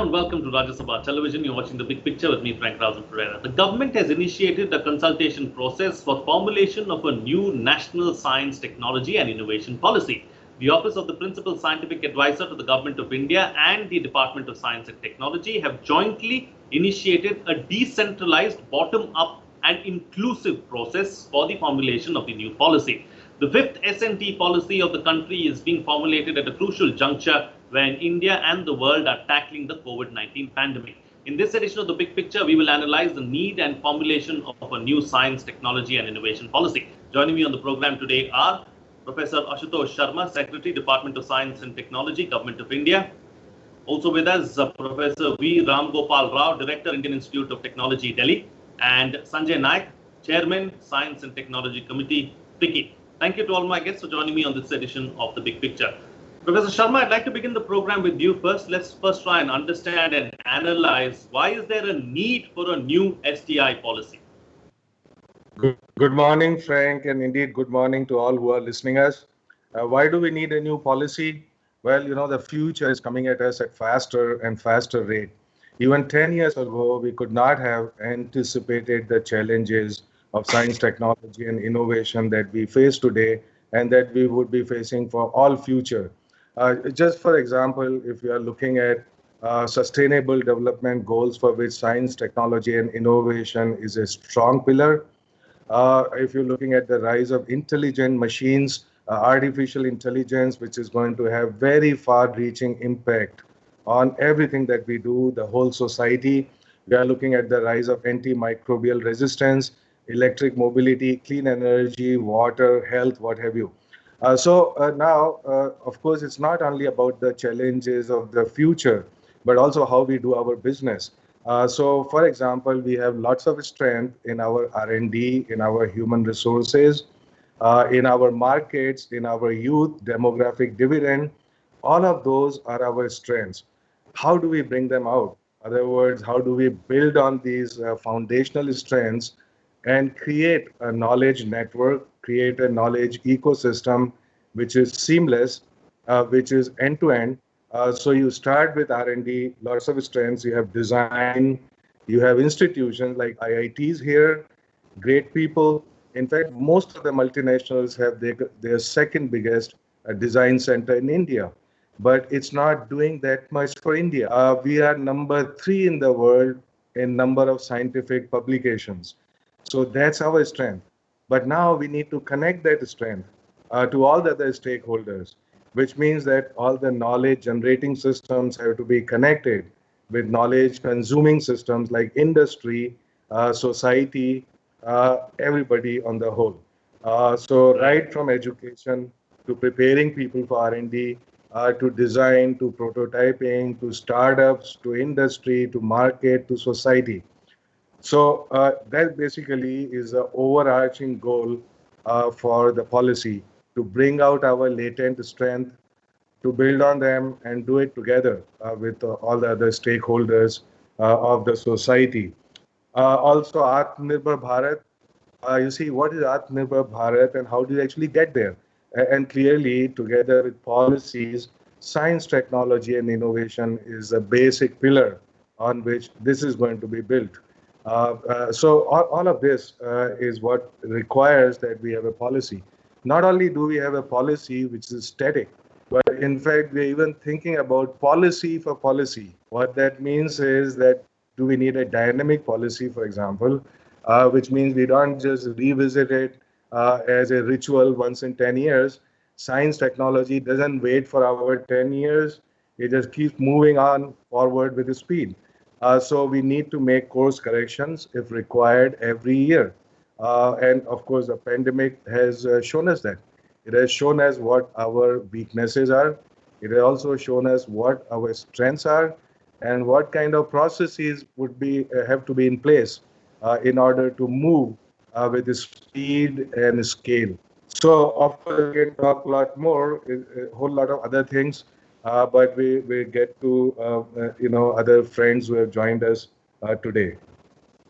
and welcome to Rajya Sabha Television. You're watching The Big Picture with me, Frank Rajan Pereira. The government has initiated a consultation process for formulation of a new national science, technology and innovation policy. The Office of the Principal Scientific Advisor to the Government of India and the Department of Science and Technology have jointly initiated a decentralized, bottom-up and inclusive process for the formulation of the new policy. The fifth S&T policy of the country is being formulated at a crucial juncture when India and the world are tackling the COVID-19 pandemic. In this edition of The Big Picture, we will analyze the need and formulation of a new science, technology and innovation policy. Joining me on the program today are Professor Ashutosh Sharma, Secretary, Department of Science and Technology, Government of India. Also with us, Professor V. Ram Gopal Rao, Director, Indian Institute of Technology, Delhi, and Sanjay Naik, Chairman, Science and Technology Committee, FICCI. Thank you to all my guests for joining me on this edition of The Big Picture. Professor Sharma, I'd like to begin the program with you first. Let's first try and understand and analyze why is there a need for a new STI policy? Good morning, Frank, and indeed good morning to all who are listening us. Why do we need a new policy? Well, the future is coming at us at faster and faster rate. Even 10 years ago, we could not have anticipated the challenges of science, technology, and innovation that we face today and that we would be facing for all future. Just for example, if we are looking at sustainable development goals for which science, technology, and innovation is a strong pillar, if you're looking at the rise of intelligent machines, artificial intelligence, which is going to have very far-reaching impact on everything that we do, the whole society. We are looking at the rise of antimicrobial resistance, electric mobility, clean energy, water, health, what have you. Now, of course, it's not only about the challenges of the future, but also how we do our business. So, for example, we have lots of strength in our R&D, in our human resources, in our markets, in our youth, demographic dividend. All of those are our strengths. How do we bring them out? In other words, how do we build on these foundational strengths and create a knowledge network, create a knowledge ecosystem which is seamless, which is end-to-end. So you start with R&D, lots of strengths, you have design, you have institutions like IITs here, great people. In fact, most of the multinationals have their second biggest design center in India, but it's not doing that much for India. We are number 3 in the world in number of scientific publications. So that's our strength. But now we need to connect that strength to all the other stakeholders, which means that all the knowledge generating systems have to be connected with knowledge consuming systems like industry, society, everybody on the whole. So right from education to preparing people for R&D, to design, to prototyping, to startups, to industry, to market, to society. So that basically is the overarching goal for the policy, to bring out our latent strength, to build on them and do it together with all the other stakeholders of the society. Also, Atmanirbhar Bharat, you see, what is Atmanirbhar Bharat and how do you actually get there? And clearly, together with policies, science, technology, and innovation is a basic pillar on which this is going to be built. So all of this is what requires that we have a policy. Not only do we have a policy which is static, but in fact, we're even thinking about policy for policy. What that means is that do we need a dynamic policy, for example, which means we don't just revisit it as a ritual once in 10 years. Science technology doesn't wait for our 10 years. It just keeps moving on forward with the speed. So we need to make course corrections if required every year. And of course, the pandemic has shown us that. It has shown us what our weaknesses are. It has also shown us what our strengths are and what kind of processes would have to be in place in order to move with the speed and scale. So of course, we can talk a lot more, a whole lot of other things, but we get to other friends who have joined us today.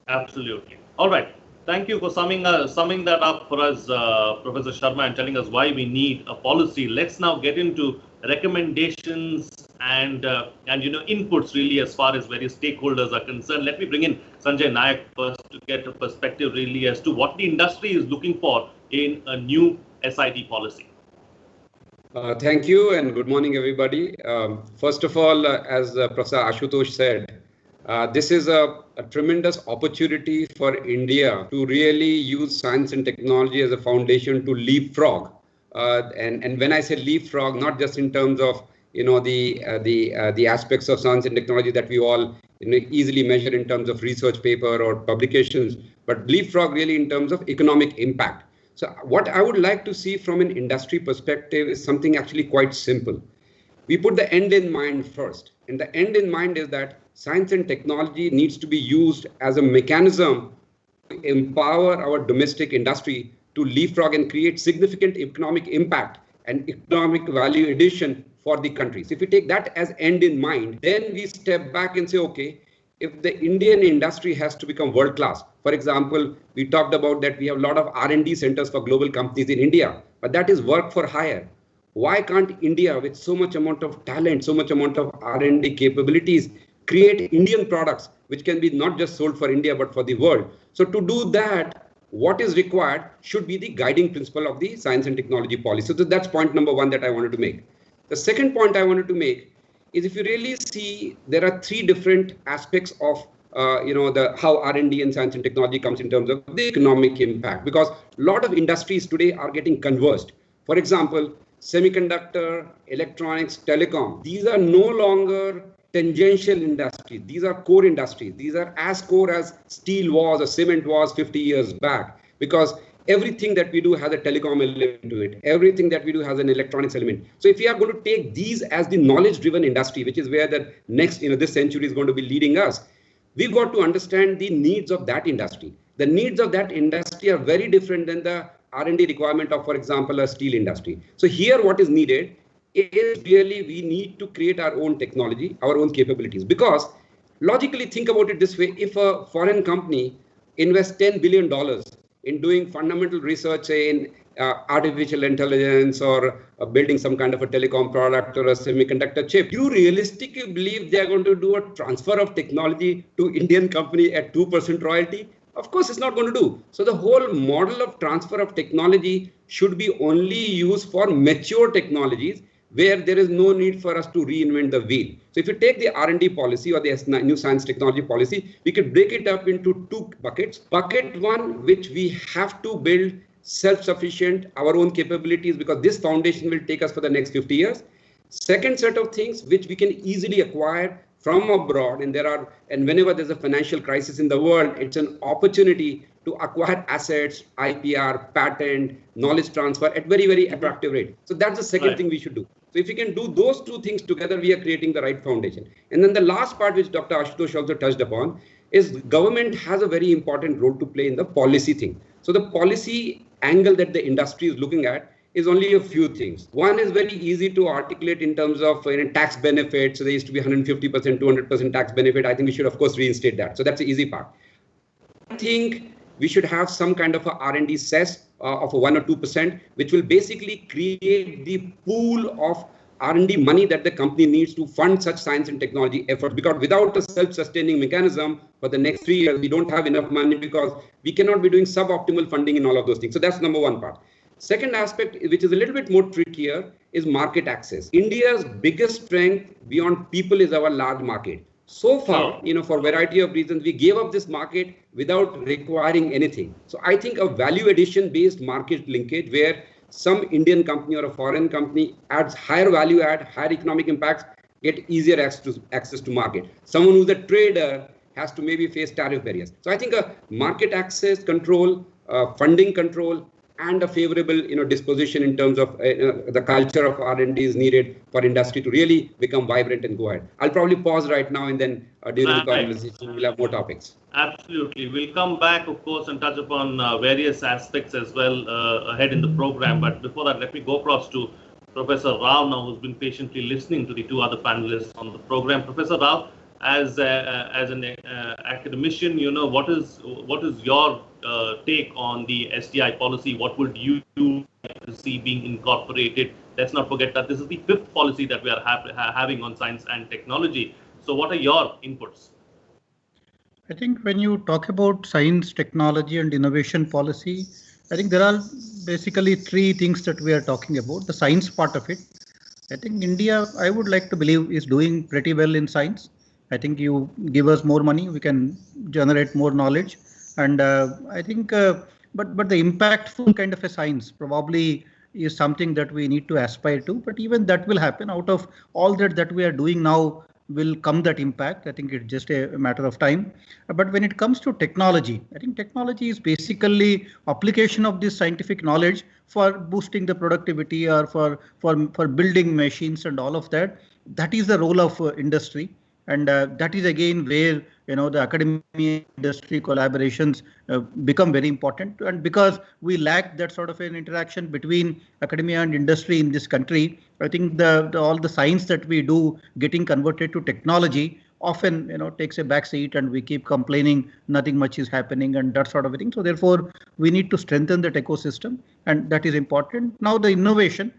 Absolutely. All right. Thank you for summing that up for us, Professor Sharma, and telling us why we need a policy. Let's now get into recommendations and inputs really as far as various stakeholders are concerned. Let me bring in Sanjay Nayak first to get a perspective really as to what the industry is looking for in a new SIT policy. Thank you and good morning, everybody. First of all, as Professor Ashutosh said, this is a tremendous opportunity for India to really use science and technology as a foundation to leapfrog. And when I say leapfrog, not just in terms of the aspects of science and technology that we all easily measure in terms of research paper or publications, but leapfrog really in terms of economic impact. So what I would like to see from an industry perspective is something actually quite simple. We put the end in mind first. And the end in mind is that science and technology needs to be used as a mechanism to empower our domestic industry to leapfrog and create significant economic impact and economic value addition for the country. So if we take that as end in mind, then we step back and say, okay, if the Indian industry has to become world class, for example, we talked about that we have a lot of R&D centers for global companies in India, but that is work for hire. Why can't India, with so much amount of talent, so much amount of R&D capabilities, create Indian products which can be not just sold for India, but for the world? So to do that, what is required should be the guiding principle of the science and technology policy. So that's point number one that I wanted to make. The second point I wanted to make is if you really see, there are three different aspects of how R&D and science and technology comes in terms of the economic impact, because a lot of industries today are getting converged. For example, semiconductor, electronics, telecom, these are no longer tangential industries. These are core industries. These are as core as steel was or cement was 50 years back, because everything that we do has a telecom element to it. Everything that we do has an electronics element. So if we are going to take these as the knowledge-driven industry, which is where the next, this century is going to be leading us, we've got to understand the needs of that industry. The needs of that industry are very different than the R&D requirement of, for example, a steel industry. So here what is needed is really we need to create our own technology, our own capabilities. Because logically think about it this way, if a foreign company invests $10 billion in doing fundamental research in artificial intelligence or building some kind of a telecom product or a semiconductor chip, you realistically believe they're going to do a transfer of technology to Indian company at 2% royalty? Of course, it's not going to do. So the whole model of transfer of technology should be only used for mature technologies where there is no need for us to reinvent the wheel. So if you take the R&D policy or the new science technology policy, we could break it up into two buckets. Bucket one, which we have to build self-sufficient, our own capabilities, because this foundation will take us for the next 50 years. Second set of things, which we can easily acquire from abroad, and whenever there's a financial crisis in the world, it's an opportunity to acquire assets, IPR, patent, knowledge transfer at very, very attractive rate. So that's the second thing we should do. So if we can do those two things together, we are creating the right foundation. And then the last part, which Dr. Ashutosh also touched upon, is government has a very important role to play in the policy thing. So the policy angle that the industry is looking at is only a few things. One is very easy to articulate in terms of tax benefits. So there used to be 150%, 200% tax benefit. I think we should, of course, reinstate that. So that's the easy part. I think we should have some kind of a R&D cess of 1 or 2%, which will basically create the pool of R&D money that the company needs to fund such science and technology efforts. Because without a self-sustaining mechanism for the next 3 years, we don't have enough money because we cannot be doing suboptimal funding in all of those things. So that's number one part. Second aspect, which is a little bit more trickier, is market access. India's biggest strength beyond people is our large market. So far, for a variety of reasons, we gave up this market without requiring anything. So I think a value addition based market linkage where some Indian company or a foreign company adds higher value add, higher economic impacts, get easier access to market. Someone who's a trader has to maybe face tariff barriers. So I think a market access control, funding control, and a favorable disposition in terms of the culture of R&D is needed for industry to really become vibrant and go ahead. I'll probably pause right now and then during the conversation we'll have more topics. Absolutely. We'll come back, of course, and touch upon various aspects as well ahead in the program. But before that, let me go across to Professor Rao now, who's been patiently listening to the two other panelists on the program. Professor Rao, as an academician, what is your take on the STI policy? What would you like to see being incorporated Let's not forget that this is the fifth policy that we are having on science and technology. So what are your inputs? I think when you talk about science, technology and innovation policy, I think there are basically three things that we are talking about. The science part of it, I think India, I would like to believe, is doing pretty well in science. I think you give us more money, we can generate more knowledge. And I think, but the impactful kind of a science probably is something that we need to aspire to. But even that will happen. Out of all that we are doing now, will come that impact. I think it's just a matter of time. But when it comes to technology, I think technology is basically application of this scientific knowledge for boosting the productivity or for building machines and all of that. That is the role of industry. And that is again where the academia industry collaborations become very important. And because we lack that sort of an interaction between academia and industry in this country, I think all the science that we do getting converted to technology often takes a back seat, and we keep complaining nothing much is happening and that sort of a thing. So therefore we need to strengthen that ecosystem, and that is important. Now the innovation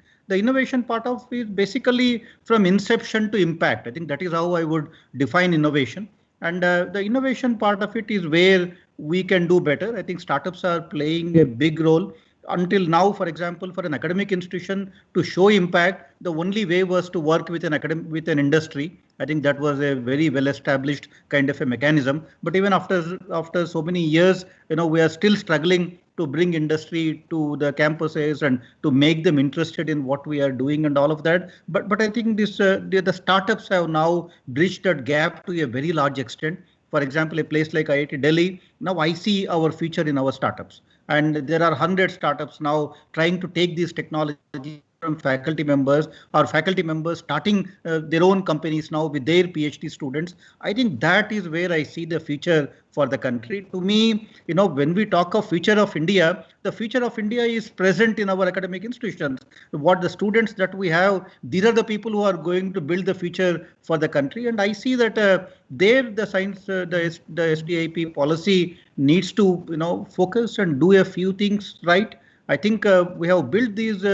part of is basically from inception to impact. I think that is how I would define innovation. And the innovation part of it is where we can do better. I think startups are playing a big role. Until now, for example, for an academic institution to show impact, the only way was to work with an industry. I think that was a very well established kind of a mechanism. But even after so many years, we are still struggling to bring industry to the campuses and to make them interested in what we are doing and all of that. But I think the startups have now bridged that gap to a very large extent. For example, a place like IIT Delhi, now I see our future in our startups. And there are 100 startups now trying to take these technologies from faculty members, or faculty members starting their own companies now with their PhD students. I think that is where I see the future for the country. To me, when we talk of future of India, the future of India is present in our academic institutions. What the students that we have, these are the people who are going to build the future for the country. And I see that the science, the SDIP policy needs to, focus and do a few things right. I think we have built these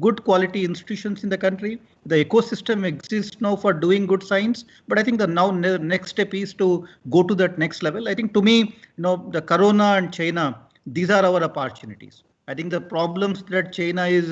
good quality institutions in the country. The ecosystem exists now for doing good science, but I think the next step is to go to that next level. I think to me, the Corona and China, these are our opportunities. I think the problems that China is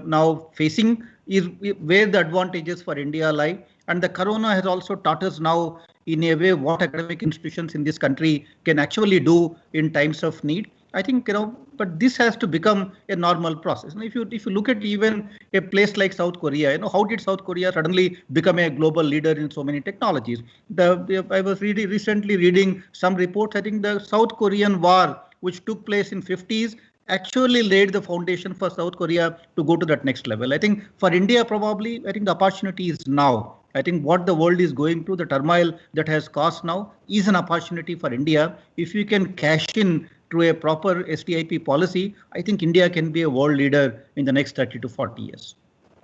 now facing is where the advantages for India lie. And the Corona has also taught us now in a way what academic institutions in this country can actually do in times of need. I think, but this has to become a normal process. If you look at even a place like South Korea, how did South Korea suddenly become a global leader in so many technologies? I was recently reading some reports. I think the South Korean war, which took place in 50s, actually laid the foundation for South Korea to go to that next level. I think for India, probably, I think the opportunity is now. I think what the world is going through, the turmoil that has caused now, is an opportunity for India. If we can cash in to a proper SDIP policy, I think India can be a world leader in the next 30 to 40 years.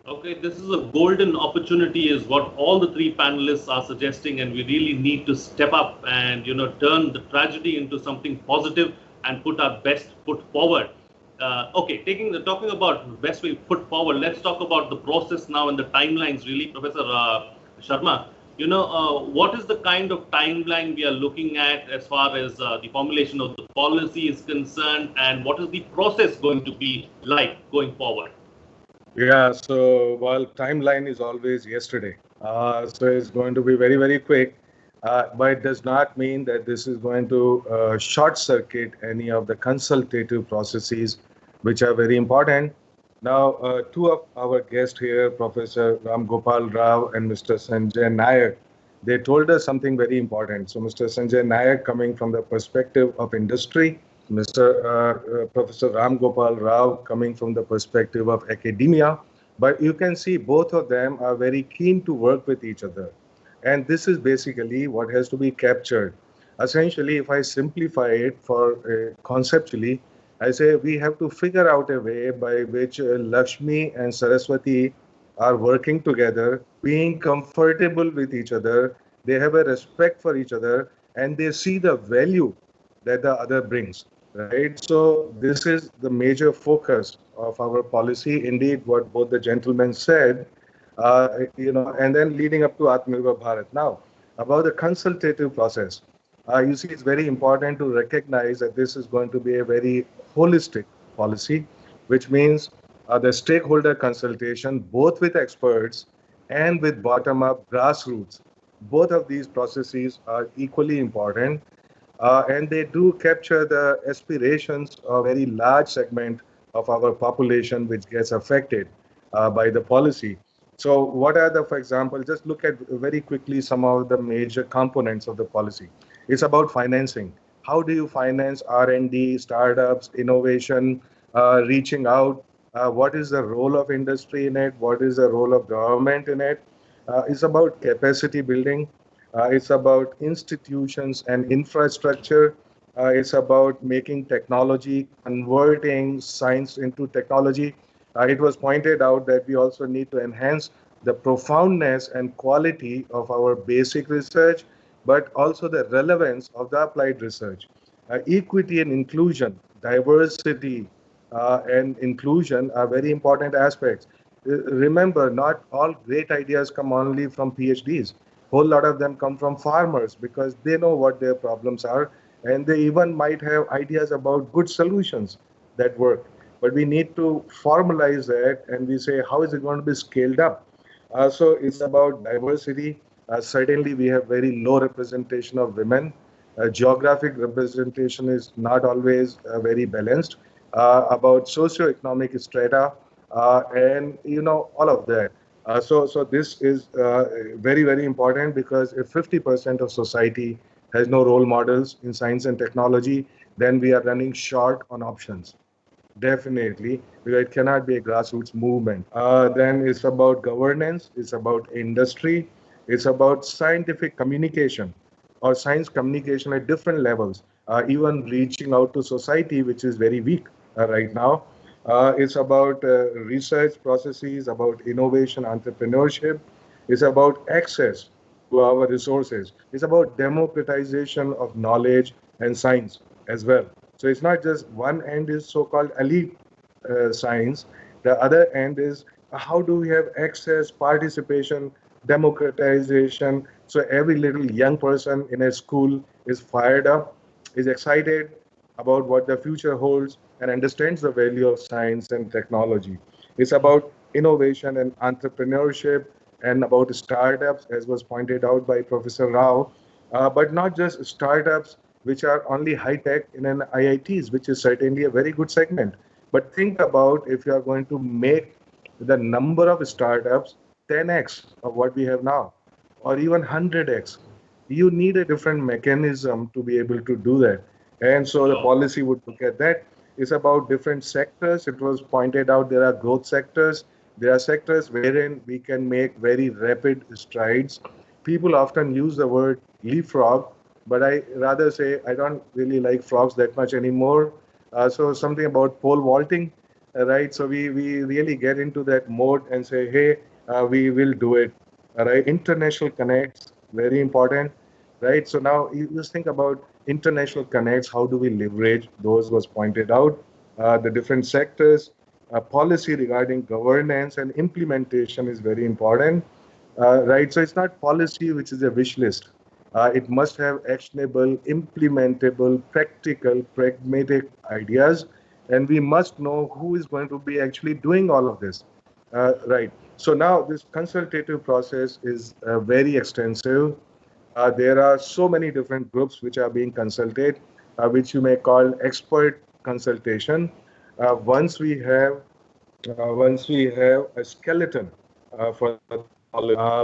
Okay, this is a golden opportunity is what all the three panelists are suggesting, and we really need to step up and turn the tragedy into something positive and put our best foot forward. Okay, talking about best way foot forward, let's talk about the process now and the timelines really, Professor Sharma. What is the kind of timeline we are looking at as far as the formulation of the policy is concerned, and what is the process going to be like going forward? Yeah, so while timeline is always yesterday, so it's going to be very, very quick, but it does not mean that this is going to short circuit any of the consultative processes, which are very important. Now, two of our guests here, Professor Ram Gopal Rao and Mr. Sanjay Nayak, they told us something very important. So Mr. Sanjay Nayak coming from the perspective of industry, Professor Ram Gopal Rao coming from the perspective of academia. But you can see both of them are very keen to work with each other. And this is basically what has to be captured. Essentially, if I simplify it conceptually, I say we have to figure out a way by which Lakshmi and Saraswati are working together, being comfortable with each other. They have a respect for each other, and they see the value that the other brings, right? So this is the major focus of our policy. Indeed, what both the gentlemen said, and then leading up to Atmanirbhar Bharat. Now, about the consultative process, you see, it's very important to recognize that this is going to be a very holistic policy, which means the stakeholder consultation, both with experts and with bottom-up grassroots. Both of these processes are equally important, and they do capture the aspirations of a very large segment of our population which gets affected by the policy. So what are the, for example, just look at very quickly some of the major components of the policy. It's about financing. How do you finance R&D, startups, innovation, reaching out? What is the role of industry in it? What is the role of government in it? It's about capacity building. It's about institutions and infrastructure. It's about making technology, converting science into technology. It was pointed out that we also need to enhance the profoundness and quality of our basic research, but also the relevance of the applied research. Equity and inclusion, diversity and inclusion are very important aspects. Remember, not all great ideas come only from PhDs. Whole lot of them come from farmers because they know what their problems are, and they even might have ideas about good solutions that work. But we need to formalize that, and we say, how is it going to be scaled up? So it's about diversity. Certainly, we have very low representation of women. Geographic representation is not always very balanced. About socioeconomic strata, and all of that. So this is very, very important, because if 50% of society has no role models in science and technology, then we are running short on options. Definitely, because it cannot be a grassroots movement. Then it's about governance, it's about industry, it's about scientific communication or science communication at different levels, even reaching out to society, which is very weak right now. It's about research processes, about innovation, entrepreneurship. It's about access to our resources. It's about democratization of knowledge and science as well. So it's not just one end is so-called elite science. The other end is how do we have access, participation, democratization. So every little young person in a school is fired up, is excited about what the future holds, and understands the value of science and technology. It's about innovation and entrepreneurship and about startups, as was pointed out by Professor Rao, but not just startups which are only high tech in an IITs, which is certainly a very good segment. But think about if you are going to make the number of startups 10x of what we have now, or even 100x. You need a different mechanism to be able to do that. And so the policy would look at that. It's about different sectors. It was pointed out there are growth sectors. There are sectors wherein we can make very rapid strides. People often use the word leapfrog, but I rather say I don't really like frogs that much anymore. So something about pole vaulting, right? So we really get into that mode and say, hey, we will do it, right? International connects, very important, right? So now you just think about international connects. How do we leverage those? Was pointed out. The different sectors, policy regarding governance and implementation is very important, right? So it's not policy which is a wish list. It must have actionable, implementable, practical, pragmatic ideas, and we must know who is going to be actually doing all of this, right? So now this consultative process is very extensive. There are so many different groups which are being consulted, which you may call expert consultation. Once we have a skeleton for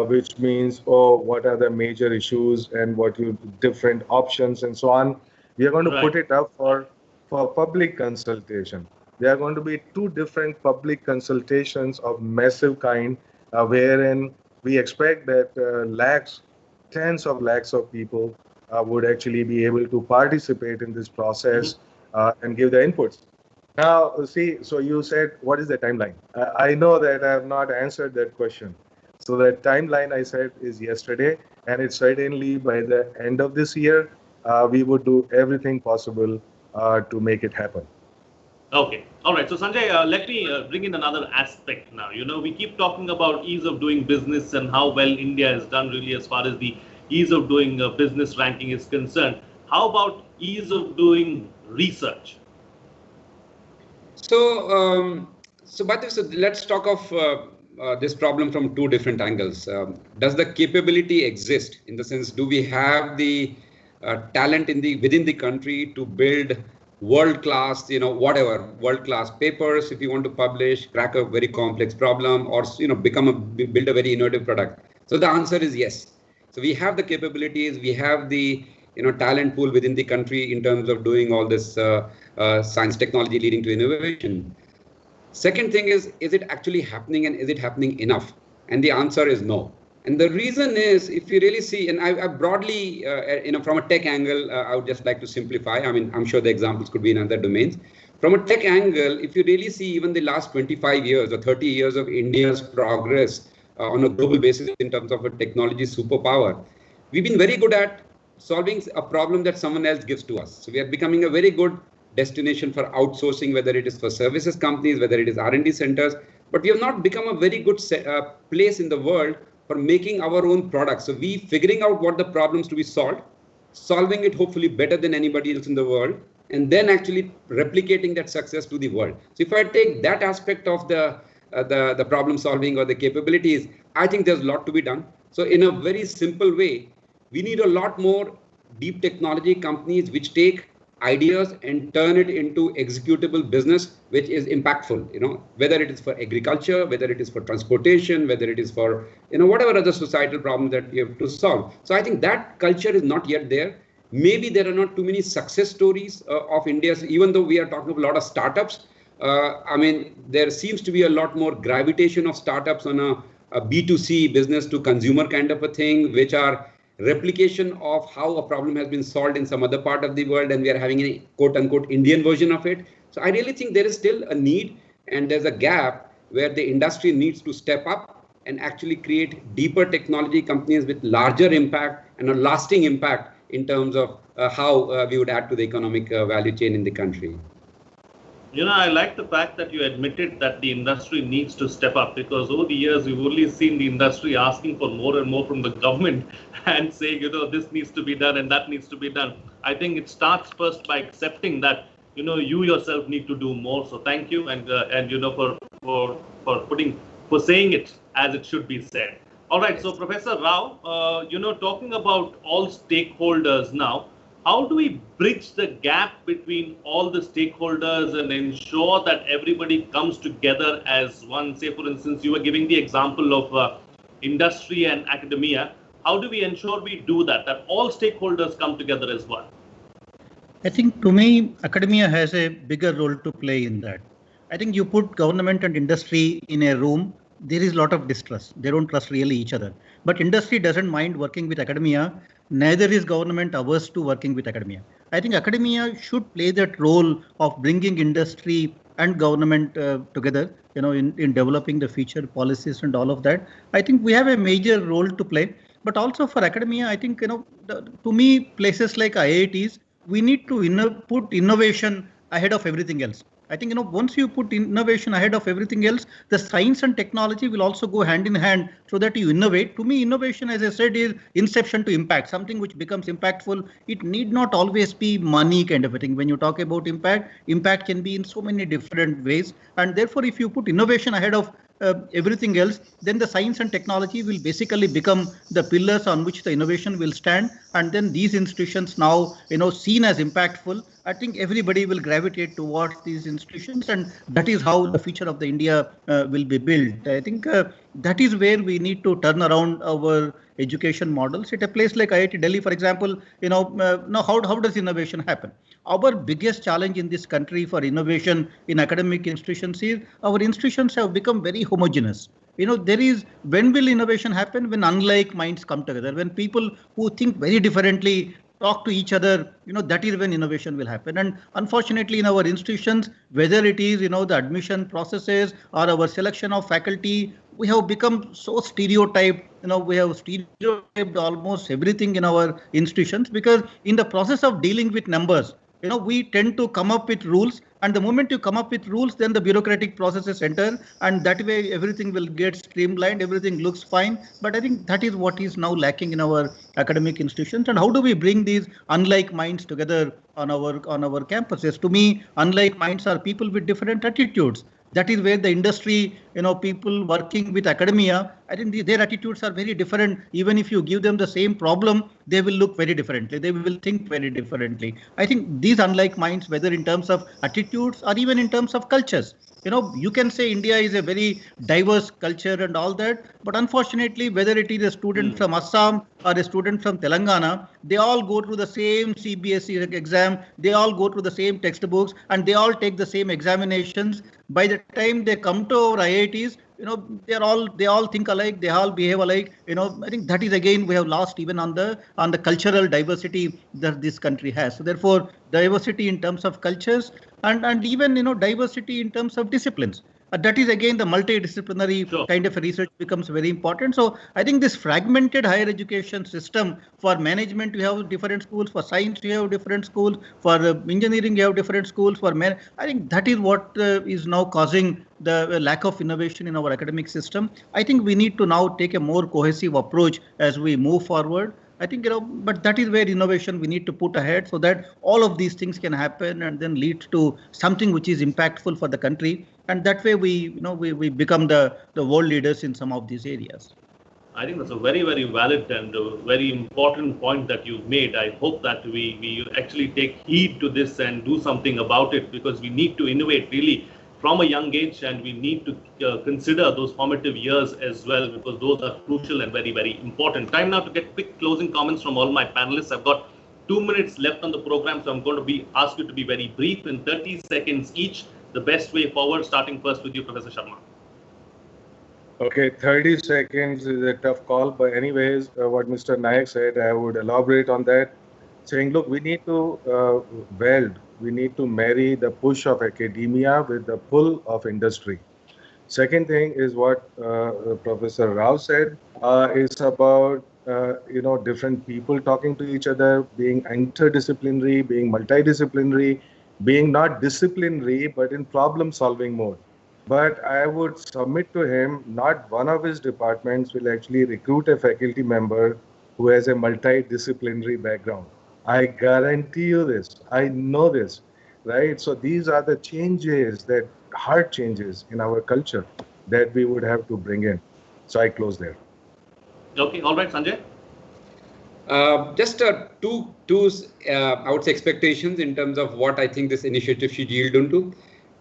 which means, oh, what are the major issues and what you different options and so on. We are going to put it up for public consultation. There are going to be 2 different public consultations of massive kind, wherein we expect that lakhs, tens of lakhs of people would actually be able to participate in this process and give their inputs. Now, see, so you said, what is the timeline? I know that I have not answered that question. So the timeline I said is yesterday, and it's certainly by the end of this year, we would do everything possible to make it happen. Okay. All right. So Sanjay, let me bring in another aspect now. We keep talking about ease of doing business and how well India has done really as far as the ease of doing business ranking is concerned. How about ease of doing research? So, Bhativ, so let's talk of this problem from two different angles. Does the capability exist, in the sense, do we have the talent within the country to build world-class, whatever, world-class papers if you want to publish, crack a very complex problem, or build a very innovative product? So the answer is yes. So we have the capabilities, we have the talent pool within the country in terms of doing all this science technology leading to innovation. Second thing is it actually happening, and is it happening enough? And the answer is no. And the reason is, if you really see, and I broadly, from a tech angle, I would just like to simplify. I mean, I'm sure the examples could be in other domains. From a tech angle, if you really see even the last 25 years or 30 years of India's progress on a global basis in terms of a technology superpower, we've been very good at solving a problem that someone else gives to us. So we are becoming a very good destination for outsourcing, whether it is for services companies, whether it is R&D centers, but we have not become a very good place in the world for making our own products. So we figuring out what the problems to be solved, solving it hopefully better than anybody else in the world, and then actually replicating that success to the world. So if I take that aspect of the problem solving or the capabilities, I think there's a lot to be done. So in a very simple way, we need a lot more deep technology companies which take ideas and turn it into executable business, which is impactful, whether it is for agriculture, whether it is for transportation, whether it is for, whatever other societal problem that we have to solve. So I think that culture is not yet there. Maybe there are not too many success stories of India's, even though we are talking about a lot of startups. I mean, there seems to be a lot more gravitation of startups on a B2C, business to consumer kind of a thing, which are replication of how a problem has been solved in some other part of the world, and we are having a quote-unquote Indian version of it. So I really think there is still a need, and there's a gap where the industry needs to step up and actually create deeper technology companies with larger impact and a lasting impact in terms of how we would add to the economic value chain in the country. I like the fact that you admitted that the industry needs to step up, because over the years, we've only seen the industry asking for more and more from the government and saying, this needs to be done and that needs to be done. I think it starts first by accepting that, you yourself need to do more. So thank you. And for saying it as it should be said. All right. So Professor Rao, talking about all stakeholders now, how do we bridge the gap between all the stakeholders and ensure that everybody comes together as one? Say, for instance, you were giving the example of industry and academia. How do we ensure we do that all stakeholders come together as one? I think, to me, academia has a bigger role to play in that. I think you put government and industry in a room, there is a lot of distrust. They don't trust really each other. But industry doesn't mind working with academia. Neither is government averse to working with academia. I think academia should play that role of bringing industry and government together, in developing the future policies and all of that. I think we have a major role to play. But also for academia, I think, to me, places like IITs, we need to put innovation ahead of everything else. I think, once you put innovation ahead of everything else, the science and technology will also go hand in hand so that you innovate. To me, innovation, as I said, is inception to impact, something which becomes impactful. It need not always be money kind of a thing. When you talk about impact can be in so many different ways. And therefore, if you put innovation ahead of everything else, then the science and technology will basically become the pillars on which the innovation will stand. And then these institutions now, seen as impactful, I think everybody will gravitate towards these institutions, and that is how the future of the India will be built. I think that is where we need to turn around our education models. At a place like IIT Delhi, for example, now how does innovation happen? Our biggest challenge in this country for innovation in academic institutions is our institutions have become very homogeneous. When will innovation happen? When unlike minds come together, when people who think very differently talk to each other, that is when innovation will happen. And unfortunately, in our institutions, whether it is, the admission processes or our selection of faculty, we have become so stereotyped. We have stereotyped almost everything in our institutions, because in the process of dealing with numbers, we tend to come up with rules, and the moment you come up with rules, then the bureaucratic processes enter, and that way everything will get streamlined, everything looks fine. But I think that is what is now lacking in our academic institutions. And how do we bring these unlike minds together on our campuses? To me, unlike minds are people with different attitudes. That is where the industry, people working with academia, I think their attitudes are very different. Even if you give them the same problem, they will look very differently. They will think very differently. I think these unlike minds, whether in terms of attitudes or even in terms of cultures, you can say India is a very diverse culture and all that, but unfortunately, whether it is a student from Assam or a student from Telangana, they all go through the same CBSE exam, they all go through the same textbooks, and they all take the same examinations. By the time they come to our IITs, they all think alike, they all behave alike. I think that is again we have lost even on the cultural diversity that this country has. So therefore, diversity in terms of cultures and even diversity in terms of disciplines. That is again the multidisciplinary kind of research becomes very important. So I think this fragmented higher education system, for management you have different schools, for science you have different schools, for engineering you have different schools, I think that is what is now causing the lack of innovation in our academic system. I think we need to now take a more cohesive approach as we move forward. I think, but that is where innovation we need to put ahead, so that all of these things can happen and then lead to something which is impactful for the country. And that way we become the world leaders in some of these areas. I think that's a very, very valid and a very important point that you've made. I hope that we actually take heed to this and do something about it, because we need to innovate really from a young age, and we need to consider those formative years as well, because those are crucial and very, very important. Time now to get quick closing comments from all my panelists. I've got 2 minutes left on the program, so I'm going to ask you to be very brief in 30 seconds each. The best way forward, starting first with you, Professor Sharma. Okay, 30 seconds is a tough call, but anyways, what Mr. Nayak said, I would elaborate on that, saying, look, we need to we need to marry the push of academia with the pull of industry. Second thing is what Professor Rao said, is about different people talking to each other, being interdisciplinary, being multidisciplinary, being not disciplinary, but in problem-solving mode. But I would submit to him, not one of his departments will actually recruit a faculty member who has a multidisciplinary background. I guarantee you this. I know this, right? So these are the changes, that hard changes in our culture that we would have to bring in. So I close there. Okay, all right, Sanjay. Just two I would say expectations in terms of what I think this initiative should yield into.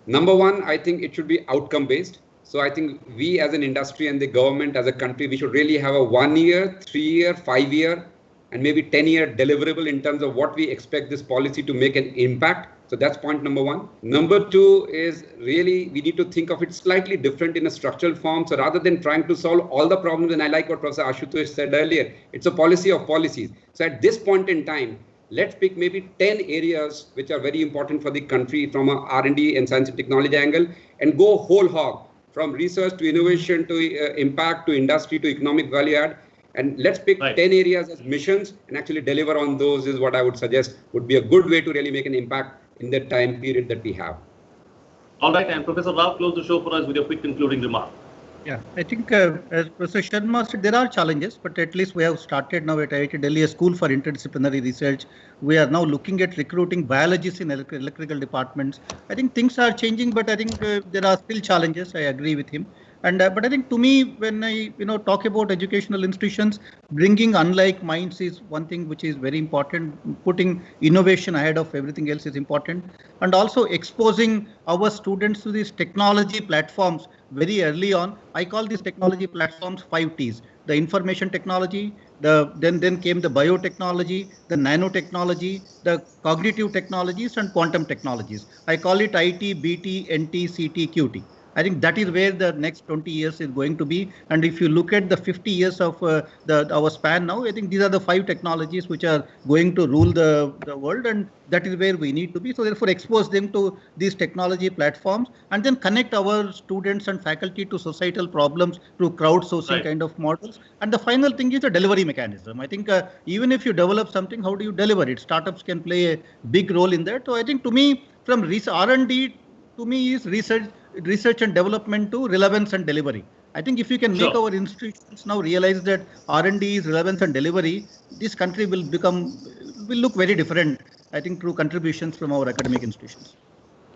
Number one, I think it should be outcome based. So I think we as an industry and the government as a country, we should really have a 1 year, 3 year, 5 year, and maybe 10-year deliverable in terms of what we expect this policy to make an impact. So that's point number one. Number two is really we need to think of it slightly different in a structural form. So rather than trying to solve all the problems, and I like what Professor Ashutosh said earlier, it's a policy of policies. So at this point in time, let's pick maybe 10 areas which are very important for the country from a R&D and science and technology angle, and go whole hog from research to innovation to impact to industry to economic value add. And let's pick 10 areas as missions and actually deliver on those is what I would suggest would be a good way to really make an impact in the time period that we have. All right, and Professor Rao, close the show for us with your quick concluding remark. Yeah, I think as Professor Sharma said, there are challenges, but at least we have started now at IIT Delhi, a school for interdisciplinary research. We are now looking at recruiting biologists in electrical departments. I think things are changing, but I think there are still challenges. I agree with him. And but I think to me, when I talk about educational institutions, bringing unlike minds is one thing which is very important. Putting innovation ahead of everything else is important, and also exposing our students to these technology platforms very early on. I call these technology platforms 5 T's: the information technology, then came the biotechnology, the nanotechnology, the cognitive technologies, and quantum technologies. I call it IT, BT, NT, CT, QT. I think that is where the next 20 years is going to be. And if you look at the 50 years of our span now, I think these are the 5 technologies which are going to rule the world, and that is where we need to be. So therefore, expose them to these technology platforms and then connect our students and faculty to societal problems through crowdsourcing kind of models. And the final thing is the delivery mechanism. I think even if you develop something, how do you deliver it? Startups can play a big role in that. So I think to me, from R&D to me is research and development to relevance and delivery. I think if you can make our institutions now realize that R&D is relevance and delivery, this country will look very different, I think, through contributions from our academic institutions.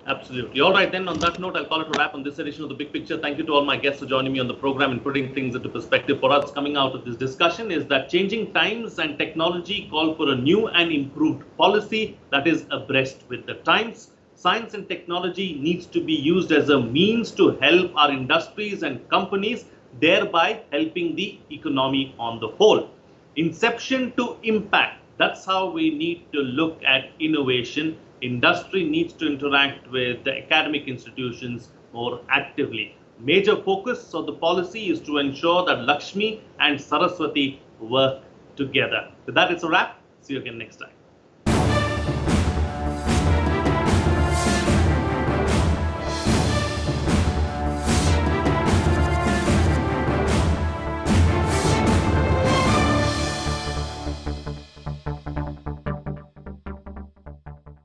Absolutely. All right, then on that note, I'll call it a wrap on this edition of The Big Picture. Thank you to all my guests for joining me on the program and putting things into perspective. For us, coming out of this discussion is that changing times and technology call for a new and improved policy that is abreast with the times. Science and technology needs to be used as a means to help our industries and companies, thereby helping the economy on the whole. Inception to impact, that's how we need to look at innovation. Industry needs to interact with the academic institutions more actively. Major focus of the policy is to ensure that Lakshmi and Saraswati work together. With that, it's a wrap. See you again next time.